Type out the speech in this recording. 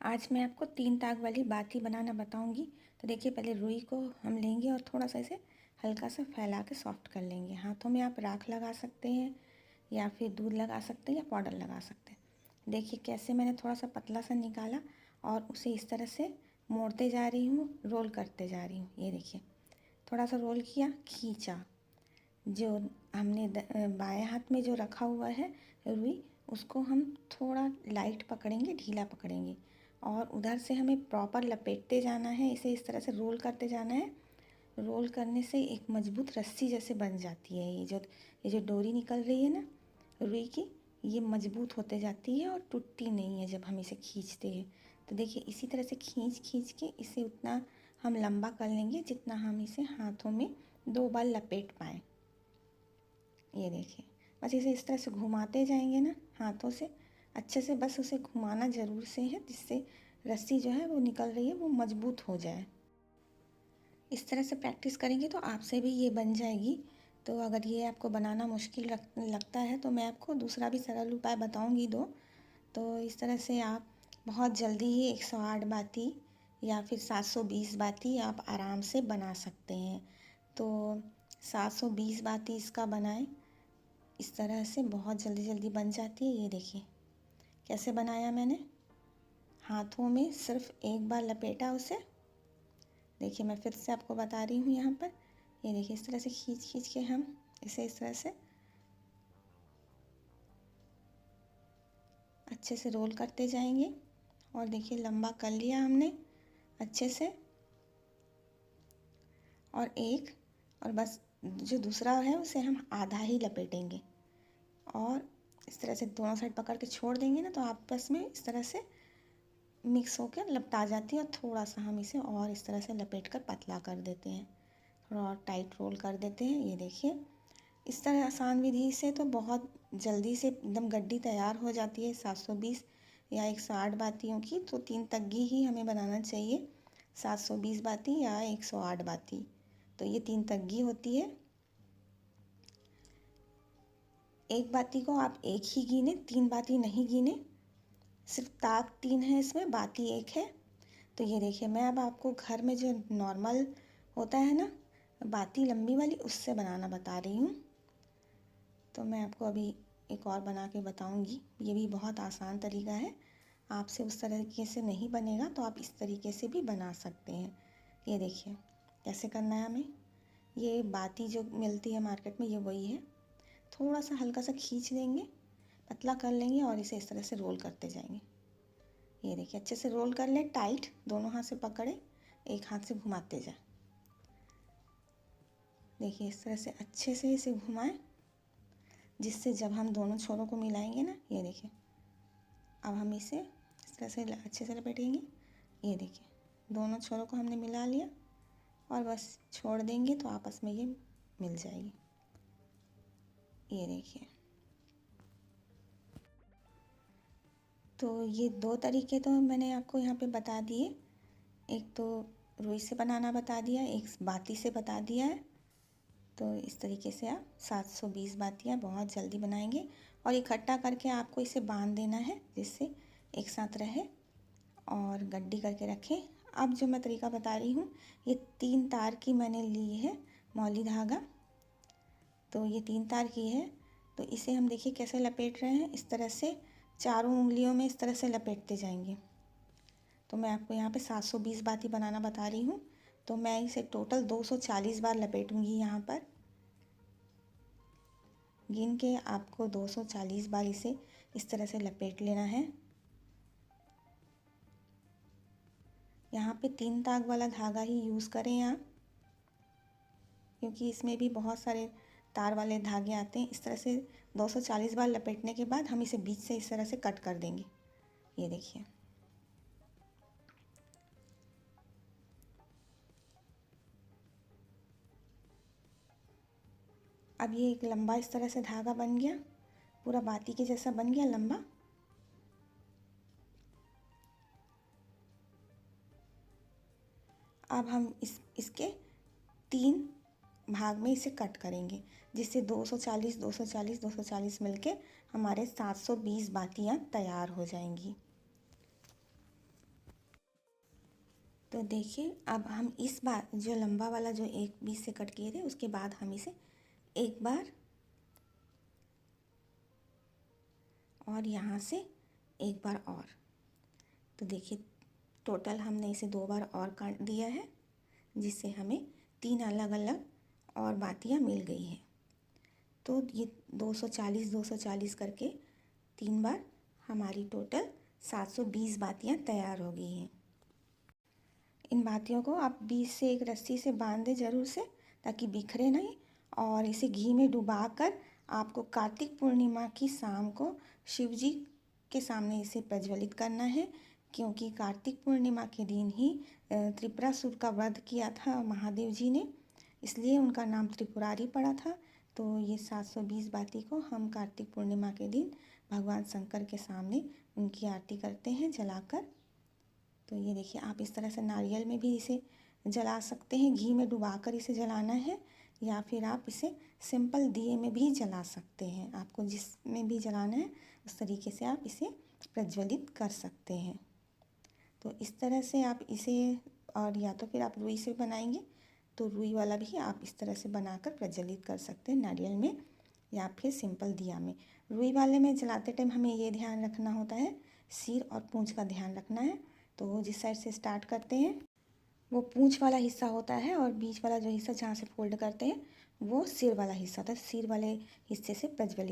आज मैं आपको 3 ताग वाली बाती बनाना बताऊंगी। तो देखिए, पहले रुई को हम लेंगे और थोड़ा सा इसे हल्का सा फैला के सॉफ्ट कर लेंगे। हाथों में आप राख लगा सकते हैं या फिर दूध लगा सकते हैं या पाउडर लगा सकते हैं। देखिए कैसे मैंने थोड़ा सा पतला सा निकाला और उसे इस तरह से मोड़ते जा रही हूँ, रोल करते जा रही हूँ। ये देखिए, थोड़ा सा रोल किया, खींचा। जो हमने बाएं हाथ में जो रखा हुआ है रुई, उसको हम थोड़ा लाइट पकड़ेंगे, ढीला पकड़ेंगे और उधर से हमें प्रॉपर लपेटते जाना है। इसे इस तरह से रोल करते जाना है। रोल करने से एक मजबूत रस्सी जैसे बन जाती है। ये जो डोरी निकल रही है ना रुई की, ये मजबूत होते जाती है और टूटती नहीं है जब हम इसे खींचते हैं। तो देखिए, इसी तरह से खींच खींच के इसे उतना हम लंबा कर लेंगे जितना हम इसे हाथों में 2 बार लपेट पाएँ। ये देखिए, बस इसे इस तरह से घुमाते जाएंगे ना हाथों से अच्छे से। बस उसे घुमाना ज़रूर से है, जिससे रस्सी जो है वो निकल रही है वो मजबूत हो जाए। इस तरह से प्रैक्टिस करेंगे तो आपसे भी ये बन जाएगी। तो अगर ये आपको बनाना मुश्किल लगता है तो मैं आपको दूसरा भी सरल उपाय बताऊंगी 2। तो इस तरह से आप बहुत जल्दी ही 108 बाती या फिर 720 बाती आप आराम से बना सकते हैं। तो 720 बाती इसका बनाएं। इस तरह से बहुत जल्दी जल्दी बन जाती है। ये देखिए कैसे बनाया मैंने। हाथों में सिर्फ एक बार लपेटा उसे। देखिए, मैं फिर से आपको बता रही हूँ यहाँ पर। ये देखिए, इस तरह से खींच खींच के हम इसे इस तरह से अच्छे से रोल करते जाएंगे। और देखिए, लंबा कर लिया हमने अच्छे से। और बस जो दूसरा है उसे हम आधा ही लपेटेंगे और इस तरह से दोनों साइड पकड़ के छोड़ देंगे ना, तो आपस में इस तरह से मिक्स होकर लपटा जाती है। और थोड़ा सा हम इसे और इस तरह से लपेट कर पतला कर देते हैं, थोड़ा और टाइट रोल कर देते हैं। ये देखिए, इस तरह आसान विधि से तो बहुत जल्दी से एकदम गड्डी तैयार हो जाती है। 720 या 108 बातियों की तो 3 तग्गी ही हमें बनाना चाहिए। 720 बाती या 108 बाती, तो ये 3 तग्गी होती है। एक बाती को आप एक ही गिने, 3 बाती नहीं गिने। सिर्फ ताक 3 है, इसमें बाती 1 है। तो ये देखिए, मैं अब आपको घर में जो नॉर्मल होता है ना बाती लंबी वाली, उससे बनाना बता रही हूँ। तो मैं आपको अभी एक और बना के बताऊँगी। ये भी बहुत आसान तरीका है। आपसे उस तरीके से नहीं बनेगा तो आप इस तरीके से भी बना सकते हैं। ये देखिए कैसे करना है हमें। ये बाती जो मिलती है मार्केट में, ये वही है। थोड़ा सा हल्का सा खींच लेंगे, पतला कर लेंगे और इसे इस तरह से रोल करते जाएंगे। ये देखिए, अच्छे से रोल कर लें टाइट, दोनों हाथ से पकड़े, एक हाथ से घुमाते जाए। देखिए, इस तरह से अच्छे से इसे घुमाएं, जिससे जब हम दोनों छोरों को मिलाएंगे ना, ये देखिए, अब हम इसे इस तरह से अच्छे से लपेटेंगे। ये देखिए, दोनों छोरों को हमने मिला लिया और बस छोड़ देंगे तो आपस में ये मिल जाएगी। ये देखिए, तो ये 2 तरीके तो मैंने आपको यहाँ पे बता दिए। एक तो रुई से बनाना बता दिया, एक बाती से बता दिया है। तो इस तरीके से आप 720 बातियाँ बहुत जल्दी बनाएंगे और इकट्ठा करके आपको इसे बांध देना है, जिससे एक साथ रहे और गड्डी करके रखें। अब जो मैं तरीका बता रही हूँ, ये 3 तार की मैंने ली है मौली धागा। तो ये 3 तार की है। तो इसे हम देखिए कैसे लपेट रहे हैं। इस तरह से चारों उंगलियों में इस तरह से लपेटते जाएंगे। तो मैं आपको यहाँ पे 720 बाती बनाना बता रही हूँ, तो मैं इसे टोटल 240 बार लपेटूंगी। यहाँ पर गिन के आपको 240 बार इसे इस तरह से लपेट लेना है। यहाँ पे 3 ताग वाला धागा ही यूज़ करें आप, क्योंकि इसमें भी बहुत सारे तार वाले धागे आते हैं। इस तरह से 240 बार लपेटने के बाद हम इसे बीच से इस तरह से कट कर देंगे। ये देखिए, अब ये एक लंबा इस तरह से धागा बन गया, पूरा बाती के जैसा बन गया लंबा। अब हम इसके 3 भाग में इसे कट करेंगे, जिससे 240 240 240 मिलके हमारे 720 बातियाँ तैयार हो जाएंगी। तो देखिए अब हम इस बार जो लंबा वाला जो एक बीच से कट किए थे उसके बाद हम इसे एक बार और यहाँ से एक बार और, तो देखिए टोटल हमने इसे 2 बार और काट दिया है, जिससे हमें 3 अलग अलग और बातियाँ मिल गई हैं। तो ये 240 करके 3 बार हमारी टोटल 720 बातियाँ तैयार हो गई हैं। इन बातियों को आप बीच से एक रस्सी से बांध दें ज़रूर से, ताकि बिखरे नहीं। और इसे घी में डुबाकर आपको कार्तिक पूर्णिमा की शाम को शिव जी के सामने इसे प्रज्वलित करना है, क्योंकि कार्तिक पूर्णिमा के दिन ही त्रिपुरासुर का वध किया था महादेव जी ने, इसलिए उनका नाम त्रिपुरारी पड़ा था। तो ये 720 बाती को हम कार्तिक पूर्णिमा के दिन भगवान शंकर के सामने उनकी आरती करते हैं जलाकर। तो ये देखिए आप इस तरह से नारियल में भी इसे जला सकते हैं, घी में डुबाकर इसे जलाना है, या फिर आप इसे सिंपल दिए में भी जला सकते हैं। आपको जिस में भी जलाना है उस तरीके से आप इसे प्रज्वलित कर सकते हैं। तो इस तरह से आप इसे, और या तो फिर आप रुई से बनाएंगे तो रुई वाला भी आप इस तरह से बनाकर प्रज्वलित कर सकते हैं नारियल में या फिर सिंपल दिया में। रुई वाले में जलाते टाइम हमें ये ध्यान रखना होता है, सिर और पूंछ का ध्यान रखना है। तो जिस साइड से स्टार्ट करते हैं वो पूंछ वाला हिस्सा होता है, और बीच वाला जो हिस्सा जहाँ से फोल्ड करते हैं वो सिर वाला हिस्सा होता है। सिर वाले हिस्से से प्रज्वलित